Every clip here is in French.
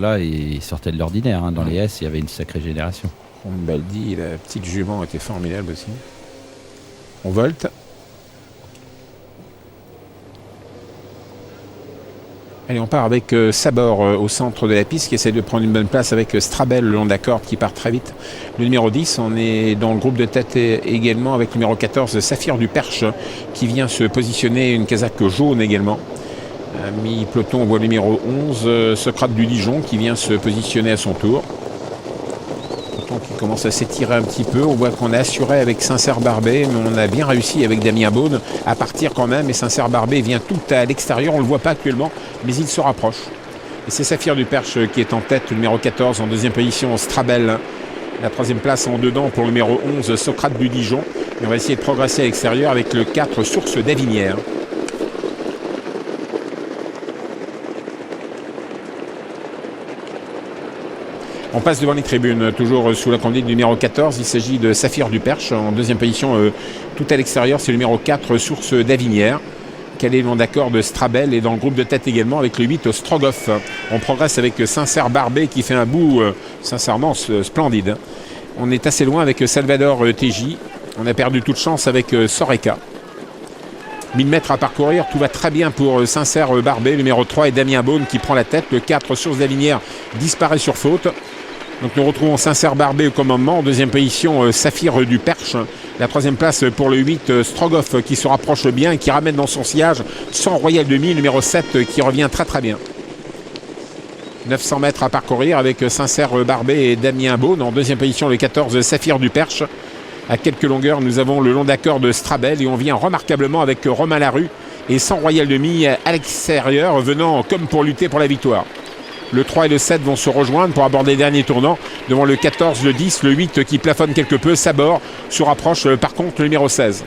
Là, il sortait de l'ordinaire. Dans les S, il y avait une sacrée génération. Baldi, la petite jument était formidable aussi. On volte. Allez, on part avec Sabor au centre de la piste qui essaie de prendre une bonne place avec Strabel le long de la corde qui part très vite. Le numéro 10, on est dans le groupe de tête également avec le numéro 14, Saphir du Perche qui vient se positionner, une casaque jaune également. Mi-peloton, on voit le numéro 11, Socrate du Dijon qui vient se positionner à son tour. Qui commence à s'étirer un petit peu. On voit qu'on a assuré avec Sincère-Barbet, mais on a bien réussi avec Damien Beaune à partir quand même. Et Sincère-Barbet vient tout à l'extérieur. On ne le voit pas actuellement, mais il se rapproche. Et c'est Saphir du Perche qui est en tête, le numéro 14. En deuxième position, Strabel. La troisième place en dedans pour le numéro 11, Socrate du Dijon. Et on va essayer de progresser à l'extérieur avec le 4, Source d'Avinière. On passe devant les tribunes, toujours sous la conduite du numéro 14. Il s'agit de Saphir du Perche. En deuxième position, tout à l'extérieur, c'est le numéro 4, Source d'Avinière. Calé long d'accord de Strabel et dans le groupe de tête également avec le 8, Strogoff. On progresse avec Sincère-Barbet qui fait un bout sincèrement splendide. On est assez loin avec Salvador TJ. On a perdu toute chance avec Soreka. 1000 mètres à parcourir, tout va très bien pour Sincère-Barbet, numéro 3 et Damien Beaune qui prend la tête. Le 4, Source d'Avinière, disparaît sur faute. Donc nous retrouvons Sincère-Barbet au commandement. En deuxième position, Saphir du Perche. La troisième place pour le 8, Strogoff qui se rapproche bien et qui ramène dans son sillage 100 Royal Demi, numéro 7 qui revient très très bien. 900 mètres à parcourir avec Sincère-Barbet et Damien Beaune. En deuxième position, le 14, Saphir du Perche. À quelques longueurs, nous avons le long d'accord de Strabel et on vient remarquablement avec Romain Larue et 100 Royal Demi à l'extérieur, venant comme pour lutter pour la victoire. Le 3 et le 7 vont se rejoindre pour aborder les derniers tournants devant le 14, le 10, le 8 qui plafonne quelque peu. Sabor se rapproche par contre le numéro 16.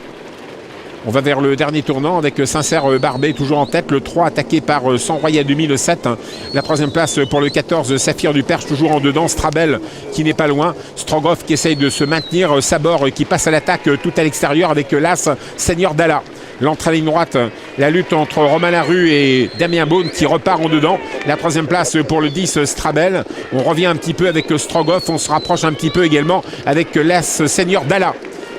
On va vers le dernier tournant avec Sincère-Barbet toujours en tête. Le 3 attaqué par 100 Royal Demi, le 7. La troisième place pour le 14, Saphir du Perche toujours en dedans. Strabel qui n'est pas loin. Strogoff qui essaye de se maintenir. Sabor qui passe à l'attaque tout à l'extérieur avec l'As Seigneur d'Allah. L'entrée à ligne droite, la lutte entre Romain Larue et Damien Beaune qui repart en dedans. La troisième place pour le 10, Strabel. On revient un petit peu avec Strogoff. On se rapproche un petit peu également avec l'As Seigneur d'Allah.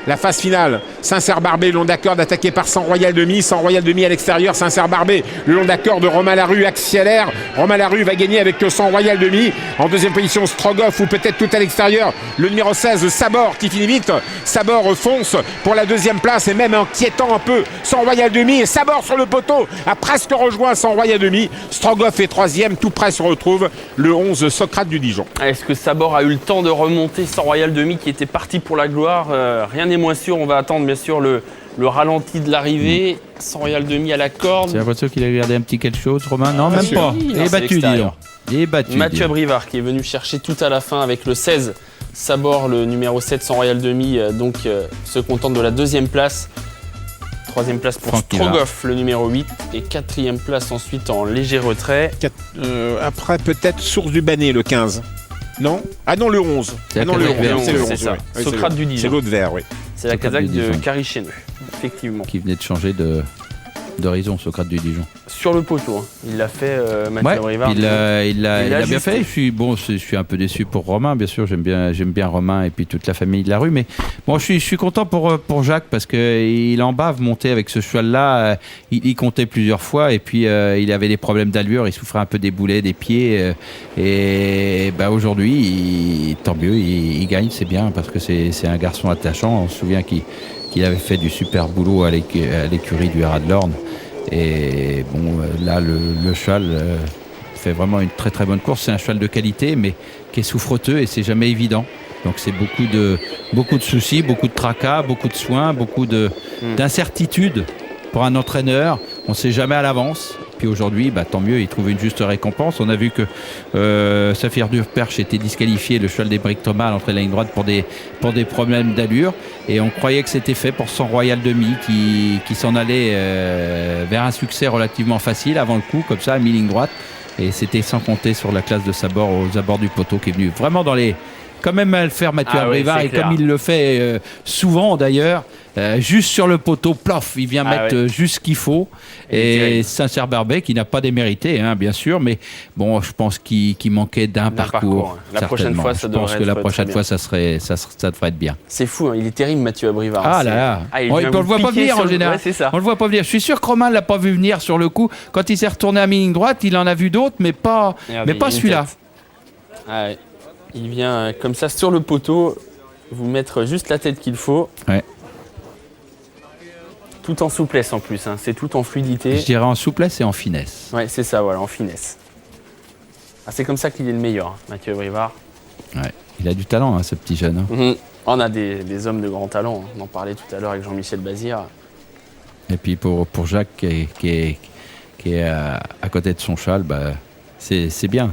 La phase finale, Sincère-Barbet, le long d'accord attaqué par 100 Royal Demi, 100 Royal Demi à l'extérieur, Sincère-Barbet, le long d'accord de Romain Larue accélère. Romain Larue va gagner avec 100 Royal Demi. En deuxième position, Strogoff ou peut-être tout à l'extérieur, le numéro 16, Sabor qui finit vite. Sabor fonce pour la deuxième place et même inquiétant un peu 100 Royal Demi. Et Sabor sur le poteau a presque rejoint 100 Royal Demi. Strogoff est troisième, tout près se retrouve le 11, Socrate du Dijon. Est-ce que Sabor a eu le temps de remonter 100 Royal Demi qui était parti pour la gloire? Rien n'est moins sûr, on va attendre bien sûr le ralenti de l'arrivée. 100 Royal Demi à la corde. J'ai l'impression qu'il a regardé un petit quelque chose, Romain. Non, même pas. Il est battu, dis donc. Il est battu. Mathieu Brivard qui est venu chercher tout à la fin avec le 16. Sabor, le numéro 7, 100 Royal Demi, se contente de la deuxième place. Troisième place pour Strogoff, le numéro 8. Et quatrième place ensuite en léger retrait. Après, peut-être Source du Banet, le 15. Non? Ah non, le 11. C'est non, le 11. C'est le 11, c'est ça. Oui. Socrate du Dijon. C'est l'autre vert, oui. C'est la casaque de Carichéneux, effectivement. Qui venait de changer d'horizon, Socrate du Dijon. Sur le poteau, hein. Il l'a fait, Mathieu Brivard. Il l'a bien fait. Je suis un peu déçu pour Romain, bien sûr. J'aime bien Romain et puis toute la famille de la rue. Mais bon, je suis content pour Jacques parce qu'il en bave monter avec ce cheval-là. Il comptait plusieurs fois et puis il avait des problèmes d'allure. Il souffrait un peu des boulets, des pieds. Et aujourd'hui, tant mieux, il gagne, c'est bien parce que c'est un garçon attachant. On se souvient qu'il avait fait du super boulot à l'écurie du Haras de l'Orne. Et bon, là, le cheval fait vraiment une très très bonne course. C'est un cheval de qualité, mais qui est souffreteux et c'est jamais évident. Donc c'est beaucoup de soucis, beaucoup de tracas, beaucoup de soins, beaucoup d'incertitudes pour un entraîneur. On ne sait jamais à l'avance. Puis aujourd'hui, tant mieux, il trouve une juste récompense. On a vu que Saphir du Perche était disqualifié, le cheval des Briques Thomas à l'entrée de la ligne droite pour des problèmes d'allure. Et on croyait que c'était fait pour 100 Royal Demi qui s'en allait vers un succès relativement facile avant le coup, comme ça, à mi-ligne droite. Et c'était sans compter sur la classe de Sabor aux abords du poteau qui est venu vraiment dans les quand même à le faire Mathieu Abrivard, ouais, et comme il le fait souvent d'ailleurs, juste sur le poteau, plof, il vient mettre juste ce qu'il faut. Et Saint-Cyr-Barbet qui n'a pas démérité, hein, bien sûr, mais bon, je pense qu'il manquait d'un parcours. La prochaine fois, ça devrait être. Je pense que la prochaine fois, ça devrait être bien. C'est fou, hein, il est terrible, Mathieu Abrivard. Ah là là, on le voit pas venir en général. On le voit pas venir. Je suis sûr que Romain l'a pas vu venir sur le coup. Quand il s'est retourné à mi-ligne droite, il en a vu d'autres, mais pas celui-là. Ah ouais. Il vient comme ça sur le poteau, vous mettre juste la tête qu'il faut. Ouais. Tout en souplesse en plus, hein. C'est tout en fluidité. Je dirais en souplesse et en finesse. Ouais, c'est ça, voilà, en finesse. Ah, c'est comme ça qu'il est le meilleur, hein, Mathieu Abrivard. Ouais. Il a du talent, hein, ce petit jeune. Hein. Mm-hmm. On a des hommes de grand talent. On en parlait tout à l'heure avec Jean-Michel Bazir. Et puis pour Jacques qui est à côté de son cheval, bah, c'est bien.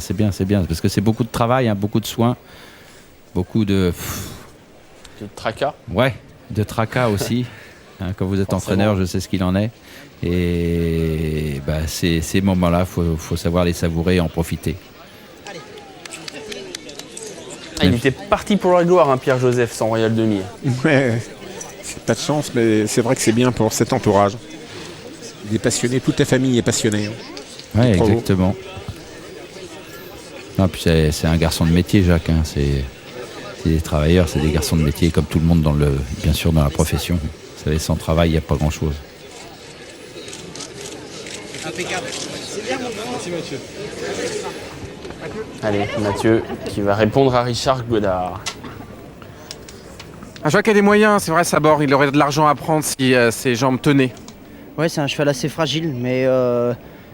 Parce que c'est beaucoup de travail, hein, beaucoup de soins, beaucoup de tracas. Ouais, de tracas aussi. Hein, quand vous êtes entraîneur, je sais ce qu'il en est. Et bah, ces moments-là, faut savoir les savourer et en profiter. Il était parti pour la gloire, hein, Pierre-Joseph, sans Royal Demi. Ouais, c'est pas de chance, mais c'est vrai que c'est bien pour cet entourage. Il est passionné, toute la famille est passionnée. Oui, exactement. Non, puis c'est un garçon de métier, Jacques. Hein. C'est des travailleurs, c'est des garçons de métier, comme tout le monde bien sûr dans la profession. Vous savez, sans travail, il n'y a pas grand-chose. Impeccable. C'est bien, merci Mathieu. Allez, Mathieu qui va répondre à Richard Godard. Un cheval qui a des moyens, c'est vrai, Sabor, il aurait de l'argent à prendre si ses jambes tenaient. Ouais, c'est un cheval assez fragile, mais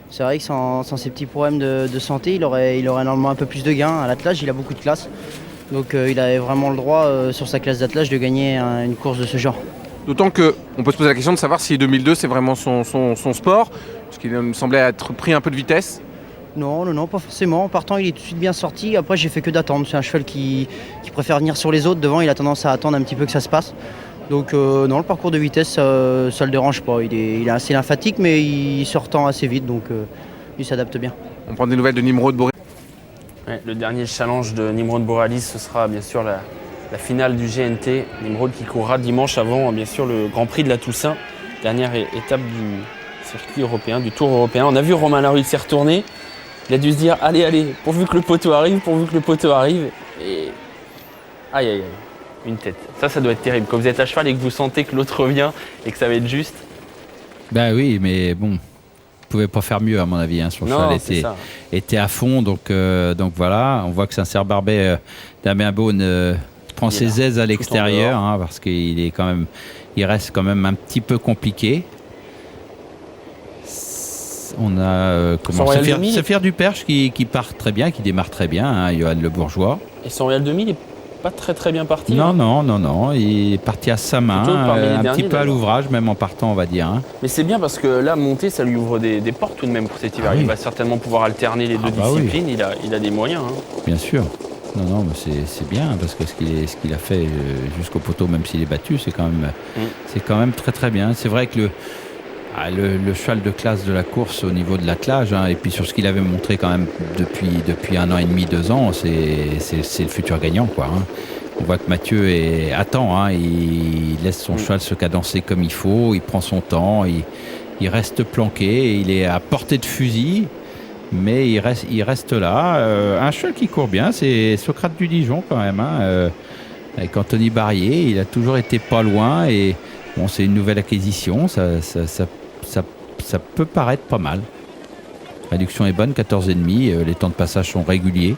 c'est vrai que sans ces petits problèmes de santé, il aurait normalement un peu plus de gains. À l'attelage, il a beaucoup de classe. Donc il avait vraiment le droit, sur sa classe d'attelage, de gagner une course de ce genre. D'autant qu'on peut se poser la question de savoir si 2002 c'est vraiment son sport, parce qu'il me semblait être pris un peu de vitesse. Non, pas forcément. En partant, il est tout de suite bien sorti. Après, j'ai fait que d'attendre. C'est un cheval qui préfère venir sur les autres. Devant, il a tendance à attendre un petit peu que ça se passe. Donc non, le parcours de vitesse, ça le dérange pas. Il est assez lymphatique, mais il se retend assez vite, donc il s'adapte bien. On prend des nouvelles de Nimrod Boréalis. Ouais, le dernier challenge de Nimrod Boréalis, ce sera bien sûr la finale du GNT. Nimrod qui courra dimanche avant, bien sûr, le Grand Prix de la Toussaint. Dernière étape du circuit européen, du Tour européen. On a vu Romain Larue s'est retourné. Il a dû se dire, allez, pourvu que le poteau arrive. Et aïe, une tête. Ça doit être terrible. Quand vous êtes à cheval et que vous sentez que l'autre revient et que ça va être juste. Ben oui, mais bon, vous pouvez pas faire mieux à mon avis. Hein. Son cheval était à fond, donc voilà. On voit que Saint-Cyr-Barbet, Damien Beaune prend ses aises à l'extérieur, hein, parce qu'il reste quand même un petit peu compliqué. On a Saphir du Perche qui part très bien, qui démarre très bien, hein, Johan Le Bourgeois. Et son Royal Demi, il n'est pas très bien parti. Non, il est parti à sa main, un petit peu à l'ouvrage, même en partant, on va dire. Hein. Mais c'est bien parce que là, monter, ça lui ouvre des portes tout de même pour cet hiver. Il va certainement pouvoir alterner les deux disciplines, oui. Il a des moyens. Hein. Bien sûr. Non, mais c'est bien, parce que ce qu'il a fait jusqu'au poteau, même s'il est battu, c'est quand même très très bien. C'est vrai que le cheval de classe de la course au niveau de l'attelage, hein, et puis sur ce qu'il avait montré quand même depuis 1 an et demi, 2 ans, c'est le futur gagnant, quoi. Hein. On voit que Mathieu attend, hein, il laisse son cheval se cadencer comme il faut, il prend son temps, il reste planqué, il est à portée de fusil, mais il reste là. Un cheval qui court bien, c'est Socrate du Dijon quand même, hein, avec Anthony Barrier, il a toujours été pas loin, et bon, c'est une nouvelle acquisition, ça peut paraître pas mal. La réduction est bonne, 14,5, les temps de passage sont réguliers.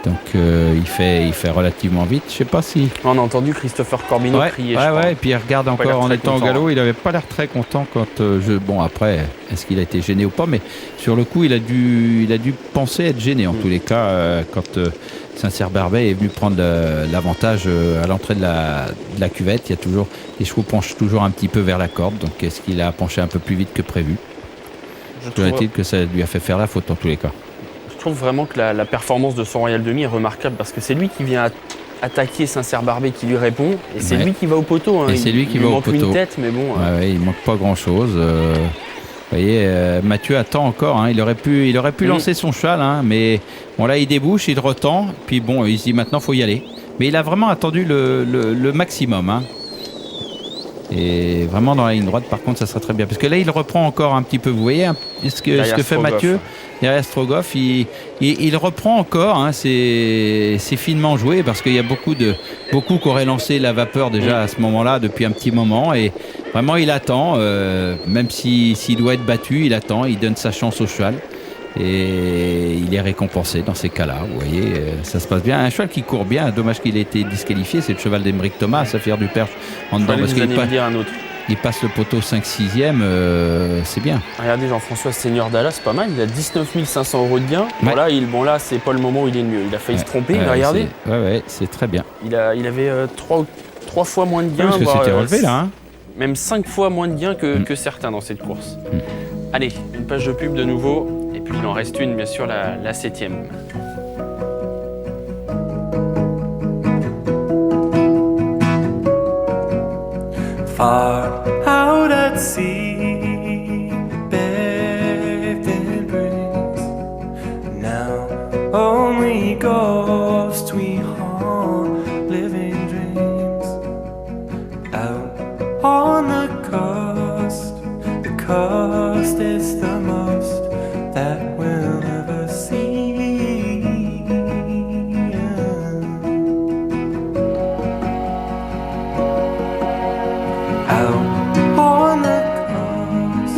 Donc il fait relativement vite. Je sais pas si... On a entendu Christopher Corbineau crier. Ouais, et puis il regarde encore en étant au galop. Il n'avait pas l'air très content quand Bon, après, est-ce qu'il a été gêné ou pas? Mais sur le coup, il a dû penser être gêné en tous les cas quand Saint-Cyr-Barbet est venu prendre l'avantage à l'entrée de la cuvette. Les chevaux penchent toujours un petit peu vers la corde. Donc est-ce qu'il a penché un peu plus vite que prévu? Je trouve que ça lui a fait faire la faute en tous les cas. Je trouve vraiment que la performance de son Royal Demi est remarquable parce que c'est lui qui vient attaquer Saint-Cyr-Barbet qui lui répond et c'est lui qui va au poteau. Hein. Et c'est lui qui va au poteau. Il manque une tête, mais bon. Il manque pas grand-chose. Vous voyez, Mathieu attend encore. Hein. Il aurait pu lancer son cheval, hein, mais bon là il débouche, il retend. Puis bon, il se dit maintenant faut y aller. Mais il a vraiment attendu le maximum. Hein. Et vraiment dans la ligne droite, par contre, ça serait très bien. Parce que là, il reprend encore un petit peu. Vous voyez ce que fait Mathieu derrière Strogoff, il reprend encore. Hein, c'est finement joué parce qu'il y a beaucoup qui auraient lancé la vapeur déjà à ce moment-là depuis un petit moment. Et vraiment, il attend. Même s'il doit être battu, il attend. Il donne sa chance au cheval. Et il est récompensé dans ces cas-là. Vous voyez, ça se passe bien. Un cheval qui court bien, dommage qu'il ait été disqualifié, c'est le cheval d'Émeric Thomas, Saphir du Perche, en dedans, parce qu'il passe le poteau 5-6e, c'est bien. Regardez Jean-François Seigneur d'Allah, c'est pas mal, il a 19 500 € de gain. Bon, là, c'est pas le moment où il est le mieux. Il a failli se tromper, mais regardez. C'est très bien. Il avait 3 fois moins de gains. Parce que c'était relevé là. Hein. Même 5 fois moins de gains que certains dans cette course. Allez, une page de pub de nouveau. Et puis il en reste une, bien sûr, la 7e. Far out at sea, bathed in breeze. Now only ghosts we haunt, living dreams. Out on the coast is the most that we'll ever see. Out on the coast,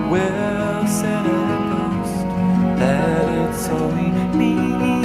we'll sit and boast that it's all we need.